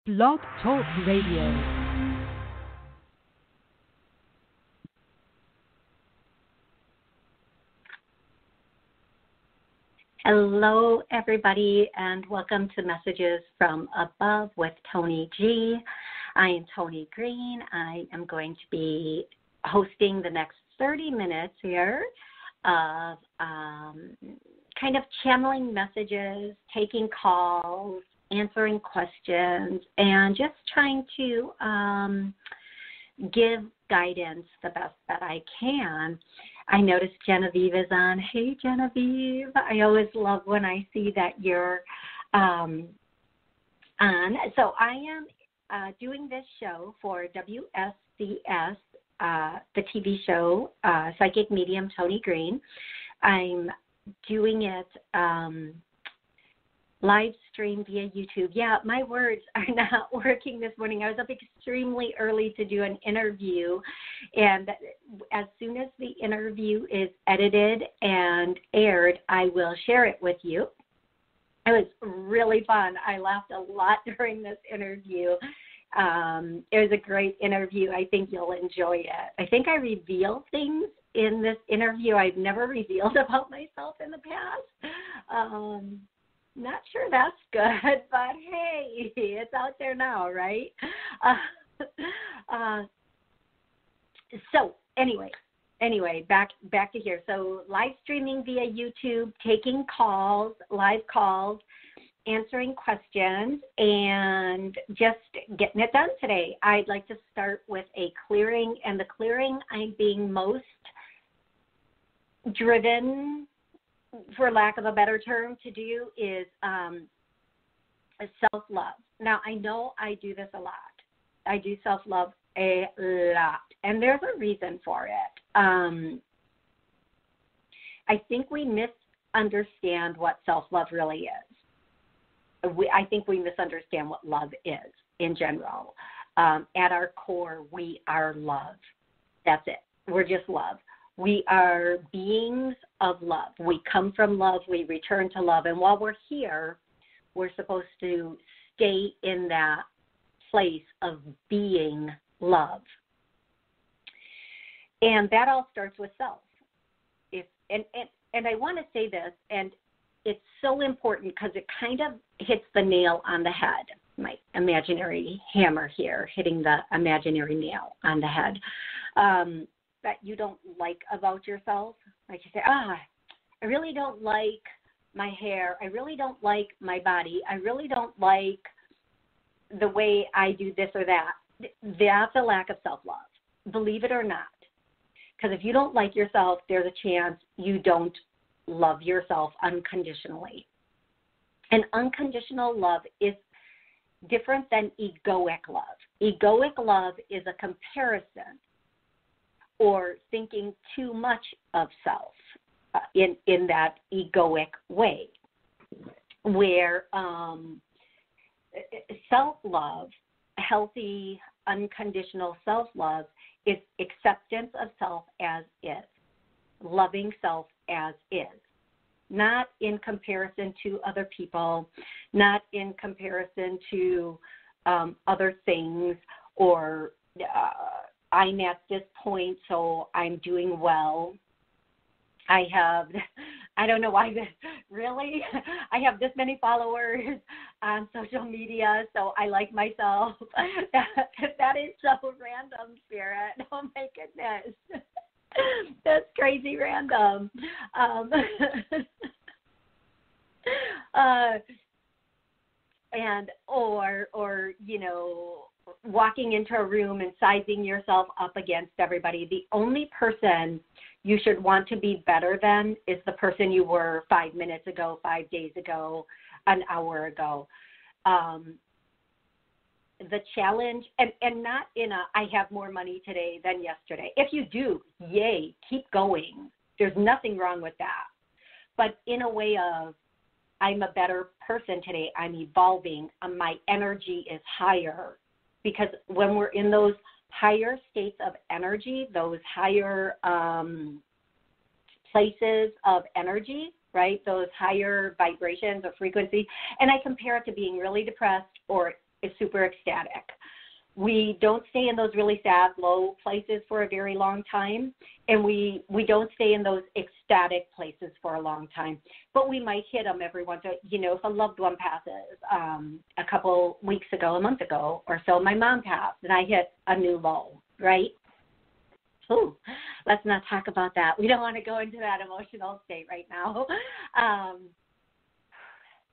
Blog Talk Radio. Hello, everybody, and welcome to Messages from Above with Toni G. I am Toni Greene. I am going to be hosting the next 30 minutes here of kind of channeling messages, taking calls, answering questions, and just trying to give guidance the best that I can. I noticed Genevieve is on. Hey, Genevieve. I always love when I see that you're on. So I am doing this show for WSCS, the TV show, Psychic Medium Toni Greene. I'm doing it live stream via YouTube. Yeah, my words are not working this morning. I was up extremely early to do an interview, and as soon as the interview is edited and aired, I will share it with you. It was really fun. I laughed a lot during this interview. It was a great interview. I think you'll enjoy it. I think I revealed things in this interview I've never revealed about myself in the past. Not sure that's good, but hey, it's out there now, right? So anyway, back to here. So live streaming via YouTube, taking calls, live calls, answering questions, and just getting it done today. I'd like to start with a clearing, and the clearing I'm being most driven, for lack of a better term, to do is self-love. Now, I know I do this a lot. I do self-love a lot, and there's a reason for it. I think we misunderstand what self-love really is. I think we misunderstand what love is in general. At our core, we are love. That's it. We're just love. We are beings of love. We come from love. We return to love. And while we're here, we're supposed to stay in that place of being love. And that all starts with self. And I want to say this, and it's so important because it kind of hits the nail on the head. My imaginary hammer here hitting the imaginary nail on the head. That you don't like about yourself. Like you say, I really don't like my hair. I really don't like my body. I really don't like the way I do this or that. That's a lack of self-love, believe it or not. Because if you don't like yourself, there's a chance you don't love yourself unconditionally. And unconditional love is different than egoic love. Egoic love is a comparison or thinking too much of self in that egoic way, where self-love, healthy, unconditional self-love, is acceptance of self as is, loving self as is, not in comparison to other people, not in comparison to other things, or I'm at this point, so I'm doing well. I don't know why really, I have this many followers on social media, so I like myself. That is so random, Spirit. Oh, my goodness. That's crazy random. Or walking into a room and sizing yourself up against everybody. The only person you should want to be better than is the person you were 5 minutes ago, 5 days ago, an hour ago. The challenge, and not in a, I have more money today than yesterday. If you do, yay, keep going. There's nothing wrong with that. But in a way of, I'm a better person today, I'm evolving, my energy is higher. Because when we're in those higher states of energy, those higher places of energy, right, those higher vibrations or frequency, and I compare it to being really depressed or is super ecstatic. We don't stay in those really sad, low places for a very long time, and we don't stay in those ecstatic places for a long time. But we might hit them every once in a while. You know, if a loved one passes, a couple weeks ago, a month ago or so, my mom passed, and I hit a new low, right? Ooh, let's not talk about that. We don't want to go into that emotional state right now.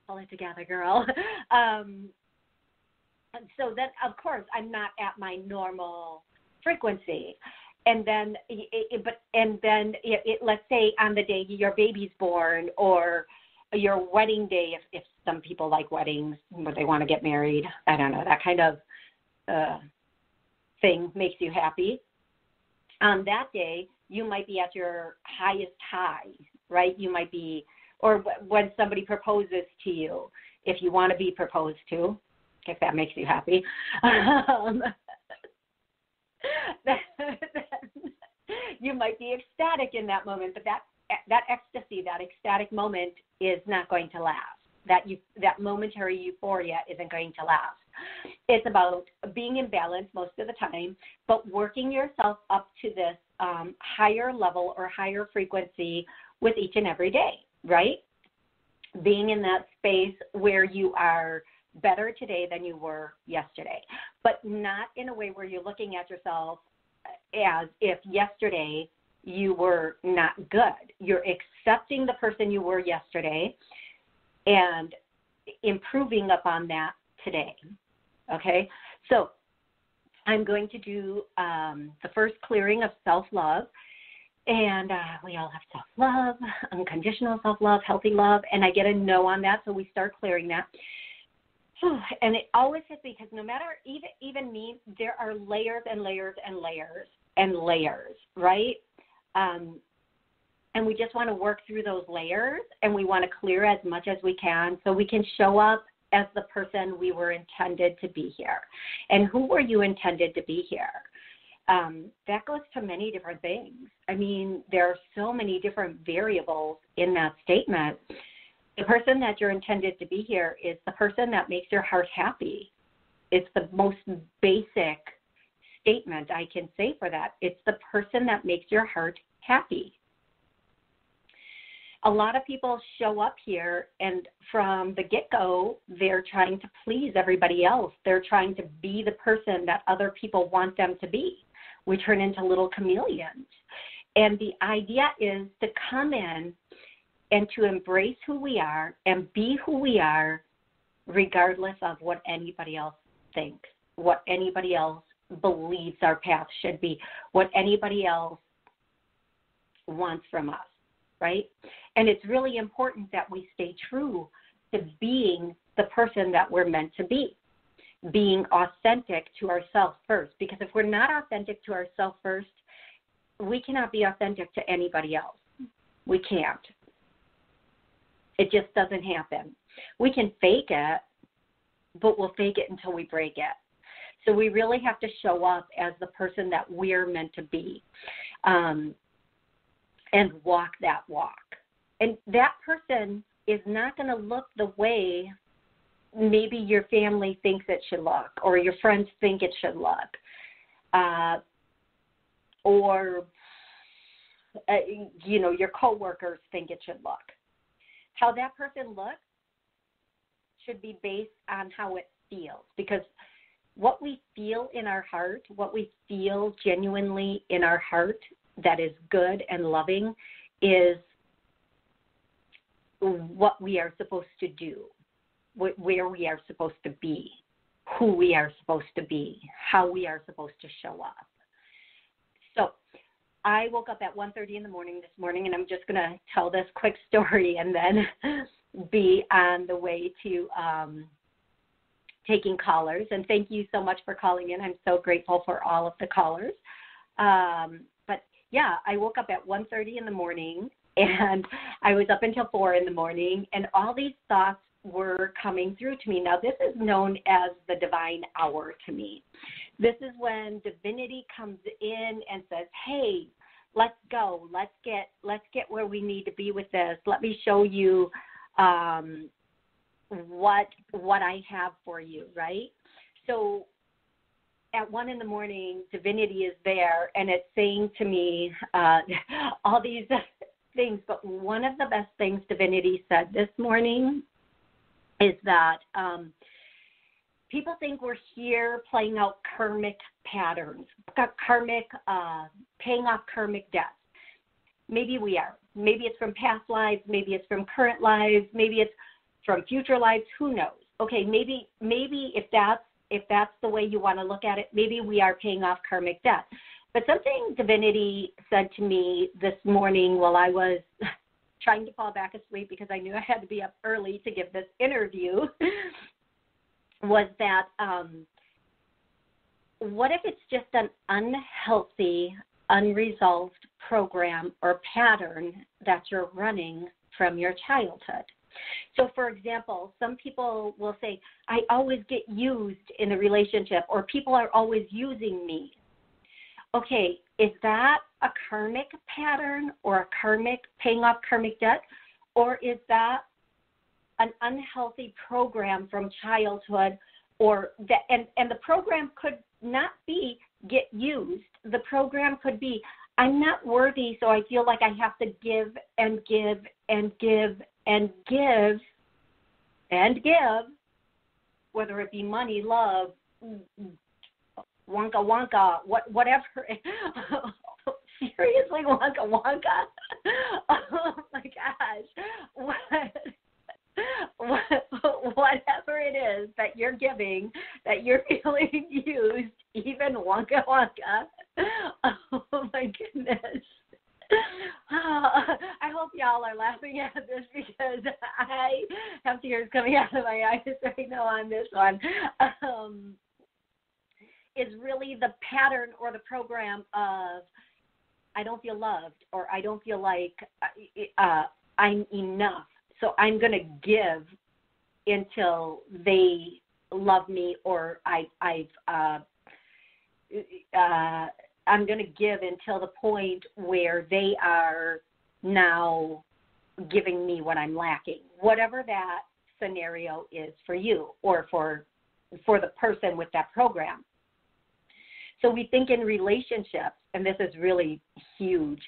Pull it together, girl. So then, of course, I'm not at my normal frequency. And then, let's say on the day your baby's born or your wedding day, if some people like weddings, where they want to get married, I don't know, that kind of thing makes you happy. On that day, you might be at your highest high, right? You might be, or when somebody proposes to you, if you want to be proposed to, if that makes you happy. You might be ecstatic in that moment, but that ecstasy, that ecstatic moment is not going to last. That momentary euphoria isn't going to last. It's about being in balance most of the time, but working yourself up to this higher level or higher frequency with each and every day, right? Being in that space where you are better today than you were yesterday, but not in a way where you're looking at yourself as if yesterday you were not good. You're accepting the person you were yesterday and improving upon that today. Okay, so I'm going to do the first clearing of self-love. And we all have self-love, unconditional self-love, healthy love, and I get a no on that, so we start clearing that. And it always hits me because no matter, even me, there are layers and layers and layers and layers, right? And we just want to work through those layers, and we want to clear as much as we can so we can show up as the person we were intended to be here. And who were you intended to be here? That goes to many different things. I mean, there are so many different variables in that statement. The person that you're intended to be here is the person that makes your heart happy. It's the most basic statement I can say for that. It's the person that makes your heart happy. A lot of people show up here, and from the get-go, they're trying to please everybody else. They're trying to be the person that other people want them to be. We turn into little chameleons. And the idea is to come in and to embrace who we are and be who we are regardless of what anybody else thinks, what anybody else believes our path should be, what anybody else wants from us, right? And it's really important that we stay true to being the person that we're meant to be, being authentic to ourselves first. Because if we're not authentic to ourselves first, we cannot be authentic to anybody else. We can't. It just doesn't happen. We can fake it, but we'll fake it until we break it. So we really have to show up as the person that we're meant to be, and walk that walk. And that person is not going to look the way maybe your family thinks it should look, or your friends think it should look, or your coworkers think it should look. How that person looks should be based on how it feels, because what we feel in our heart, what we feel genuinely in our heart that is good and loving is what we are supposed to do, where we are supposed to be, who we are supposed to be, how we are supposed to show up. So I woke up at 1:30 in the morning this morning, and I'm just going to tell this quick story and then be on the way to taking callers. And thank you so much for calling in. I'm so grateful for all of the callers. But yeah, I woke up at 1:30 in the morning, and I was up until 4 in the morning, and all these thoughts were coming through to me. Now, this is known as the divine hour to me. This is when divinity comes in and says, hey, let's go. Let's get where we need to be with this. Let me show you what I have for you, right? So at 1 a.m, divinity is there, and it's saying to me all these things. But one of the best things divinity said this morning is that people think we're here playing out karmic patterns, karmic, paying off karmic debts. Maybe we are. Maybe it's from past lives. Maybe it's from current lives. Maybe it's from future lives. Who knows? Okay, maybe if that's the way you want to look at it, maybe we are paying off karmic debt. But something divinity said to me this morning while I was trying to fall back asleep because I knew I had to be up early to give this interview was that what if it's just an unhealthy, unresolved program or pattern that you're running from your childhood? So, for example, some people will say, I always get used in a relationship, or people are always using me. Okay, is that a karmic pattern or a karmic, paying off karmic debt, or is that an unhealthy program from childhood, or that, and the program could not be get used. The program could be, I'm not worthy, so I feel like I have to give and give and give and give and give, whether it be money, love, wonka, whatever. Seriously, wonka. Oh my gosh. Whatever it is that you're giving, that you're feeling used, even wonka. Oh my goodness. I hope y'all are laughing at this because I have tears coming out of my eyes right now on this one. Is really the pattern or the program of I don't feel loved, or I don't feel like I'm enough. So I'm going to give until they love me, or I'm going to give until the point where they are now giving me what I'm lacking, whatever that scenario is for you or for the person with that program. So we think in relationships, and this is really huge,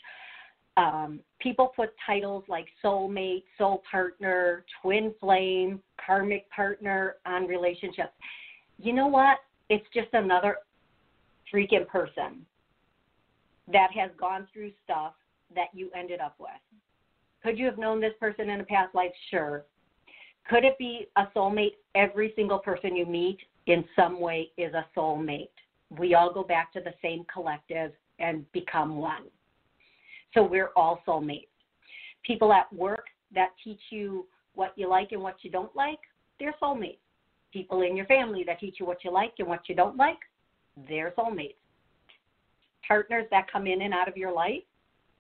people put titles like soulmate, soul partner, twin flame, karmic partner on relationships. You know what? It's just another freaking person that has gone through stuff that you ended up with. Could you have known this person in a past life? Sure. Could it be a soulmate? Every single person you meet in some way is a soulmate. We all go back to the same collective and become one. So we're all soulmates. People at work that teach you what you like and what you don't like, they're soulmates. People in your family that teach you what you like and what you don't like, they're soulmates. Partners that come in and out of your life,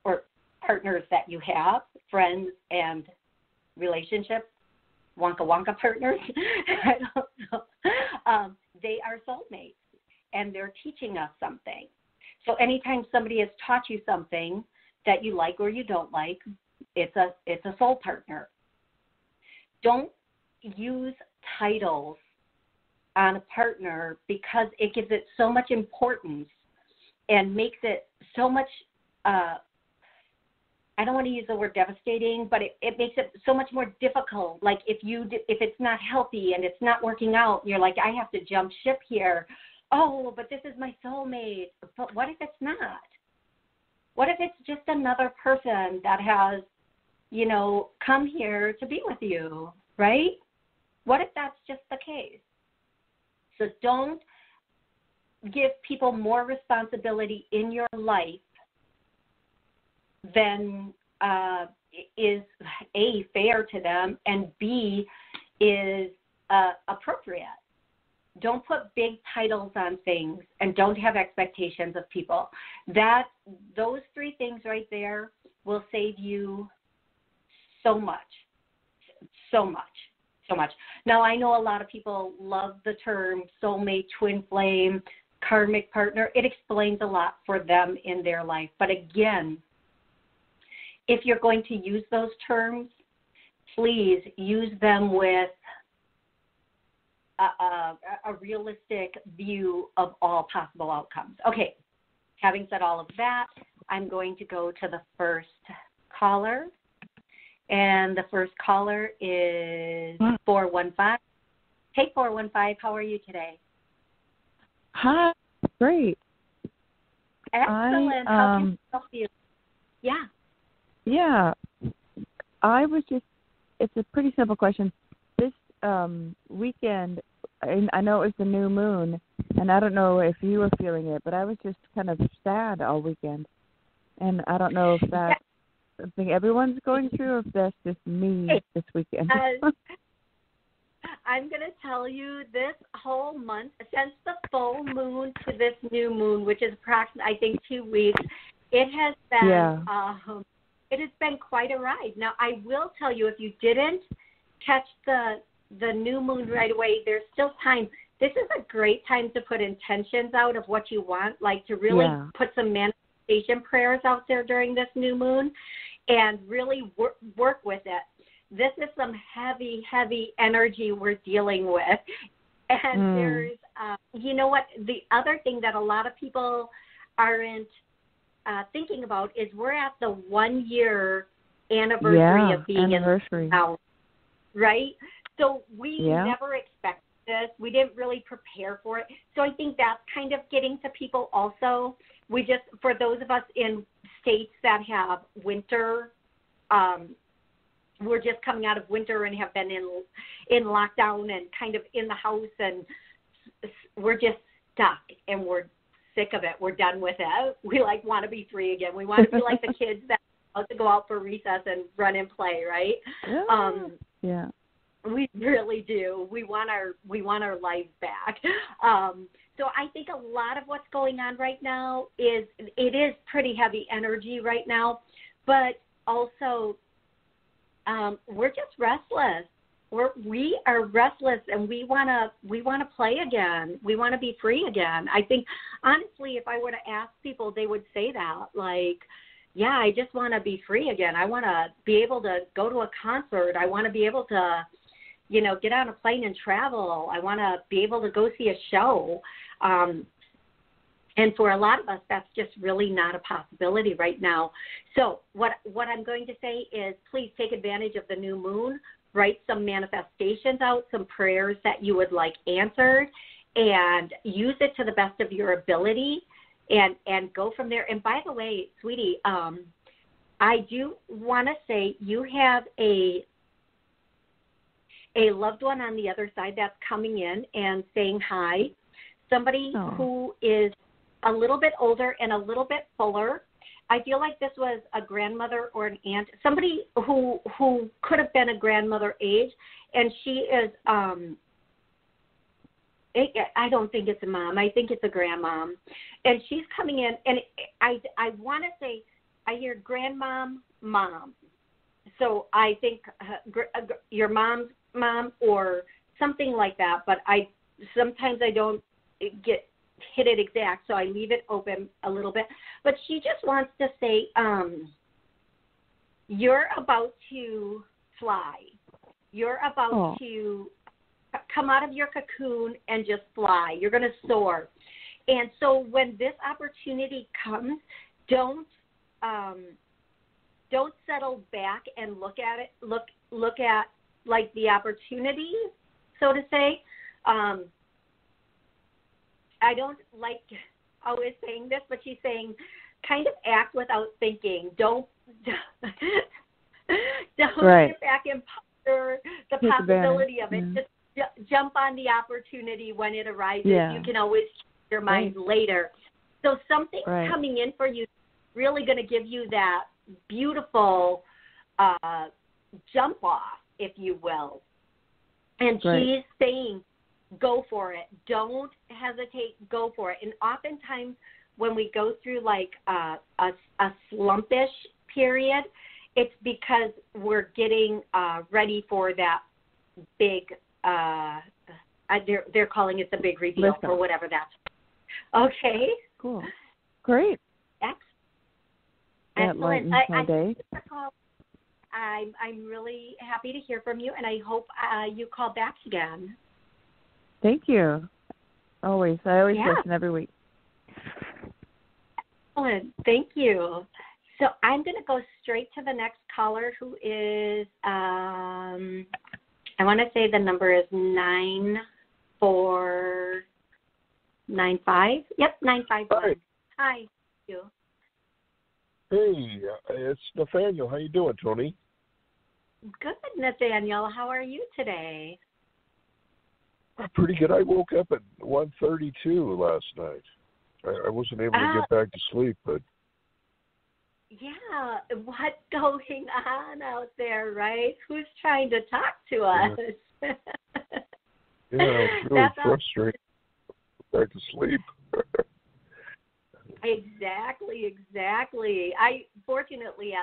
or partners that you have, friends and relationships, wonka partners, I don't know. They are soulmates, and they're teaching us something. So anytime somebody has taught you something that you like or you don't like, it's a soul partner. Don't use titles on a partner because it gives it so much importance and makes it so much, I don't want to use the word devastating, but it makes it so much more difficult. Like if it's not healthy and it's not working out, you're like, I have to jump ship here. Oh, but this is my soulmate. But what if it's not? What if it's just another person that has, come here to be with you, right? What if that's just the case? So don't give people more responsibility in your life than is A, fair to them, and B, is appropriate. Don't put big titles on things, and don't have expectations of people. Those three things right there will save you so much. Now, I know a lot of people love the term soulmate, twin flame, karmic partner. It explains a lot for them in their life. But again, if you're going to use those terms, please use them with a realistic view of all possible outcomes. Okay, having said all of that, I'm going to go to the first caller. And the first caller is 415. Hey, 415, how are you today? Hi, great. Excellent. How can I help you? Yeah. Yeah. It's a pretty simple question. This weekend, I know it was the new moon, and I don't know if you were feeling it, but I was just kind of sad all weekend. And I don't know if that's something everyone's going through or if that's just me this weekend. I'm going to tell you this whole month, since the full moon to this new moon, which is approximately, I think, 2 weeks, it has been it has been quite a ride. Now, I will tell you, if you didn't catch the new moon right away, there's still time. This is a great time to put intentions out of what you want, like to really put some manifestation prayers out there during this new moon and really work with it. This is some heavy, heavy energy we're dealing with. And there's, you know what, the other thing that a lot of people aren't thinking about is we're at the 1 year anniversary of being in the house, right? So we never expected this. We didn't really prepare for it. So I think that's kind of getting to people also. We just, for those of us in states that have winter, we're just coming out of winter and have been in lockdown and kind of in the house, and we're just stuck and we're sick of it. We're done with it. We want to be free again. We want to be like the kids that want to go out for recess and run and play, right? Yeah. We really do. We want our lives back. So I think a lot of what's going on right now is pretty heavy energy right now, but also we're just restless. We are restless, and we want to play again. We want to be free again. I think, honestly, if I were to ask people, they would say that, I just want to be free again. I want to be able to go to a concert. I want to be able to, get on a plane and travel. I want to be able to go see a show. And for a lot of us, that's just really not a possibility right now. So what I'm going to say is, please take advantage of the new moon. Write some manifestations out, some prayers that you would like answered, and use it to the best of your ability, and go from there. And by the way, sweetie, I do want to say you have a loved one on the other side that's coming in and saying hi, somebody who is a little bit older and a little bit fuller. I feel like this was a grandmother or an aunt, somebody who could have been a grandmother age, and she is, I don't think it's a mom. I think it's a grandmom. And she's coming in, and I want to say, I hear grandmom, mom. So I think your mom's mom or something like that, but sometimes I don't hit it exact, so I leave it open a little bit. But she just wants to say, you're about to fly. You're about to come out of your cocoon and just fly. You're going to soar. And so when this opportunity comes, don't settle back and look at it. Look at the opportunity, so to say. I don't like always saying this, but she's saying kind of act without thinking. Don't sit back and ponder the possibility of it. Just jump on the opportunity when it arises. Yeah. You can always change your mind later. So something's coming in for you, really going to give you that beautiful jump off, if you will. And she's saying, go for it. Don't hesitate. Go for it. And oftentimes when we go through a slumpish period, it's because we're getting ready for that big, they're calling it the big reveal or whatever that's. Okay. Cool. Great. Excellent. My day. I'm really happy to hear from you, and I hope you call back again. Thank you. Always. I always Yeah. listen every week. Excellent. Thank you. So I'm going to go straight to the next caller, who is, I want to say the number is 9495. Yep, 951. Hi. Thank you. Hey, it's Nathaniel. How you doing, Toni? Good, Nathaniel. How are you today? Pretty good. I woke up at 1:32 last night. I wasn't able to get back to sleep, but yeah, what's going on out there, right? Who's trying to talk to us? yeah, I was really frustrated. Back to sleep. Exactly. I fortunately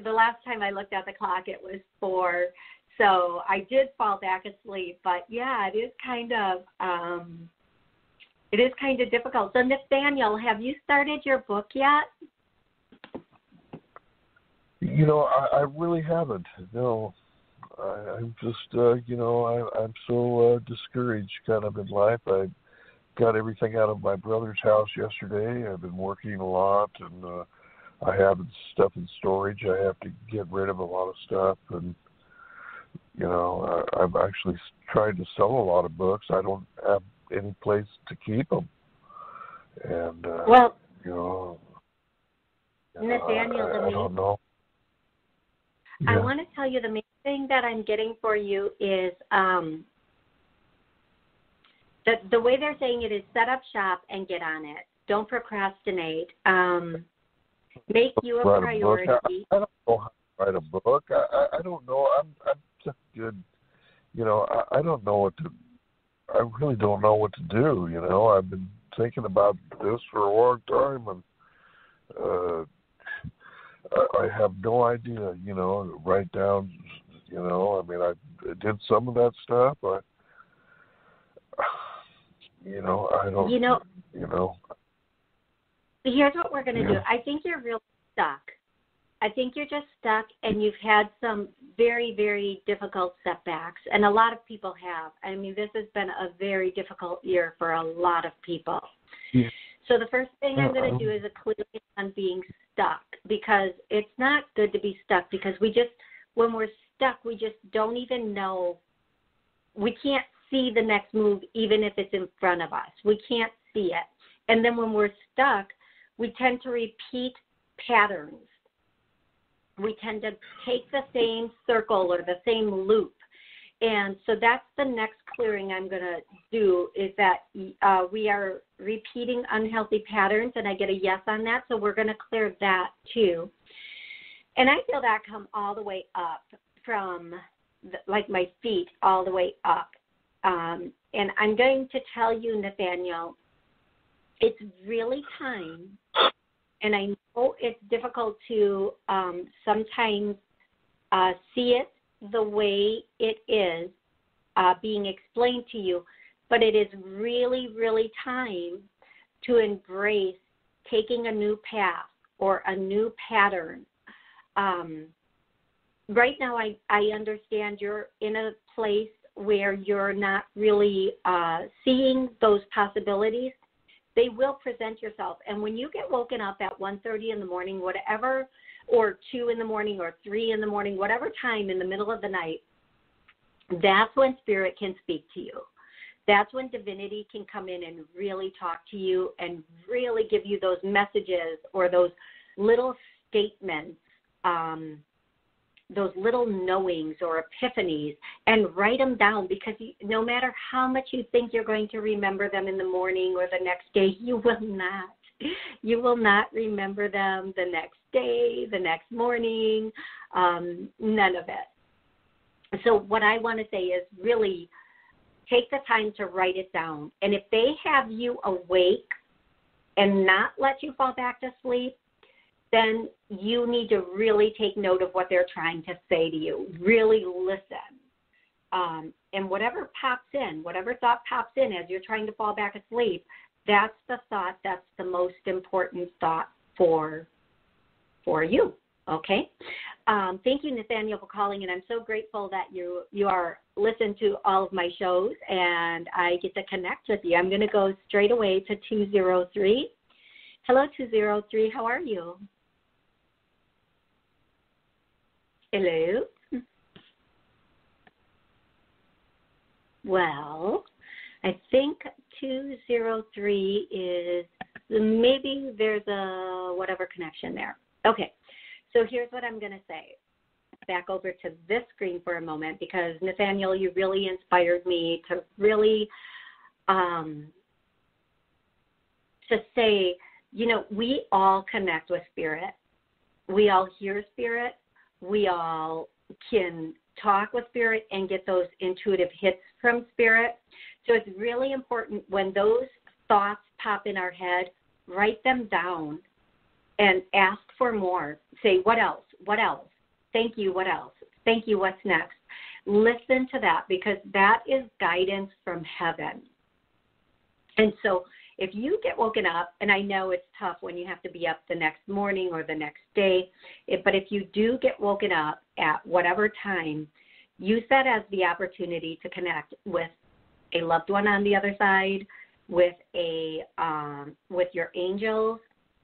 the last time I looked at the clock, it was 4, so I did fall back asleep. But yeah, it is kind of difficult. So Nathaniel, have you started your book yet? I really haven't. No, I'm just I'm so discouraged kind of in life. I got everything out of my brother's house yesterday. I've been working a lot, and I have stuff in storage. I have to get rid of a lot of stuff, and I've actually tried to sell a lot of books. I don't have any place to keep them, and Nathaniel, I don't know. I want to tell you the main thing that I'm getting for you is the way they're saying it is set up shop and get on it. Don't procrastinate. Make you a priority. I don't know how to write a book. I don't know. I'm just good. I don't know I really don't know what to do. I've been thinking about this for a long time, and I have no idea. Write down. I mean, I did some of that stuff. I don't. Here's what we're going to do. I think you're really stuck. I think you're just stuck, and you've had some very, very difficult setbacks, and a lot of people have. I mean, this has been a very difficult year for a lot of people. Yeah. So the first thing I'm going to do is a clearing on being stuck, because it's not good to be stuck, because when we're stuck, we just don't even know. We can't see the next move, even if it's in front of us. We can't see it. And then when we're stuck, we tend to repeat patterns. We tend to take the same circle or the same loop. And so that's the next clearing I'm going to do, is that we are repeating unhealthy patterns, and I get a yes on that, so we're going to clear that too. And I feel that come all the way up from my feet all the way up. And I'm going to tell you, Nathaniel, it's really time, and I know it's difficult to sometimes see it the way it is being explained to you, but it is really, really time to embrace taking a new path or a new pattern. Right now, I understand you're in a place where you're not really seeing those possibilities. They will present yourself. And when you get woken up at 1:30 in the morning, whatever, or 2 in the morning or 3 in the morning, whatever time in the middle of the night, that's when Spirit can speak to you. That's when divinity can come in and really talk to you and really give you those messages or those little statements, those little knowings or epiphanies, and write them down, because no matter how much you think you're going to remember them in the morning or the next day, you will not. You will not remember them the next day, the next morning, none of it. So what I want to say is really take the time to write it down. And if they have you awake and not let you fall back to sleep, then you need to really take note of what they're trying to say to you. Really listen. And whatever pops in, whatever thought pops in as you're trying to fall back asleep, that's the thought, that's the most important thought for you. Okay. Thank you, Nathaniel, for calling, and I'm so grateful that you are listening to all of my shows, and I get to connect with you. I'm going to go straight away to 203. Hello, 203. How are you? Hello. Well, I think 203 is maybe there's a whatever connection there. Okay. So here's what I'm going to say. Back over to this screen for a moment, because, Nathaniel, you really inspired me to really to say, you know, we all connect with Spirit. We all hear Spirit. We all can talk with Spirit and get those intuitive hits from Spirit. So it's really important when those thoughts pop in our head, write them down and ask for more. Say, what else? What else? Thank you, what else? Thank you, what's next? Listen to that, because that is guidance from heaven. And so if you get woken up, and I know it's tough when you have to be up the next morning or the next day, but if you do get woken up at whatever time, use that as the opportunity to connect with a loved one on the other side, with your angels,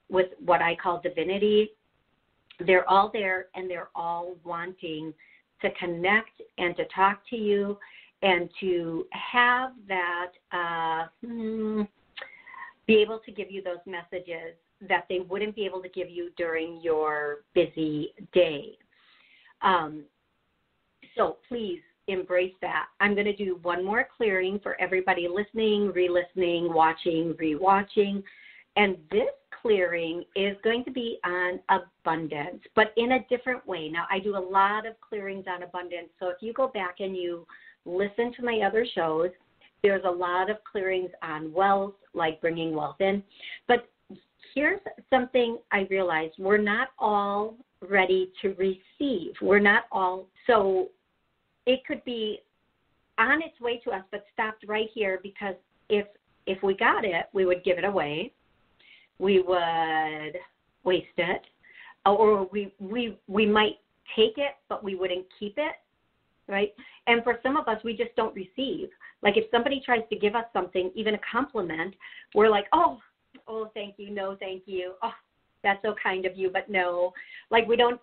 with what I call divinity. They're all there, and they're all wanting to connect and to talk to you and to have that, be able to give you those messages that they wouldn't be able to give you during your busy day. So please embrace that. I'm going to do one more clearing for everybody listening, re-listening, watching, re-watching. And this clearing is going to be on abundance, but in a different way. Now, I do a lot of clearings on abundance. So if you go back and you listen to my other shows, there's a lot of clearings on wealth, like bringing wealth in. But here's something I realized. We're not all ready to receive. We're not all. So it could be on its way to us, but stopped right here, because if we got it, we would give it away. We would waste it, or we might take it, but we wouldn't keep it, right? And for some of us, we just don't receive. Like if somebody tries to give us something, even a compliment, we're like, oh, thank you, no, thank you. Oh, that's so kind of you, but no. Like we don't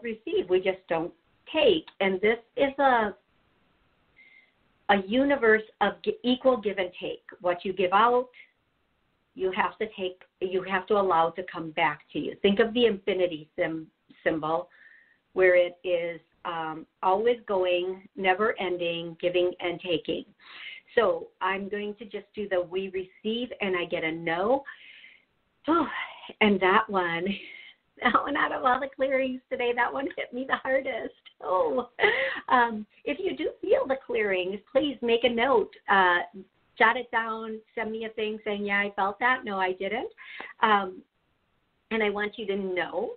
receive, we just don't take. And this is a universe of equal give and take. What you give out, you have to allow to come back to you. Think of the infinity symbol, where it is always going, never ending, giving and taking. So I'm going to just do the we receive, and I get a no. Oh, and that one out of all the clearings today, that one hit me the hardest. If you do feel the clearings, please make a note. Jot it down, send me a thing saying, yeah, I felt that. No, I didn't. And I want you to know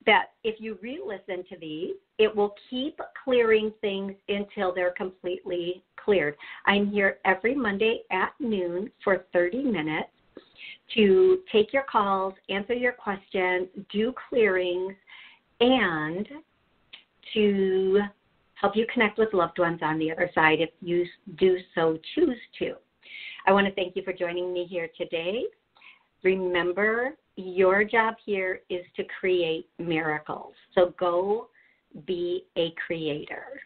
that if you re-listen to these, it will keep clearing things until they're completely cleared. I'm here every Monday at noon for 30 minutes to take your calls, answer your questions, do clearings, and to help you connect with loved ones on the other side if you do so choose to. I want to thank you for joining me here today. Remember, your job here is to create miracles. So go be a creator.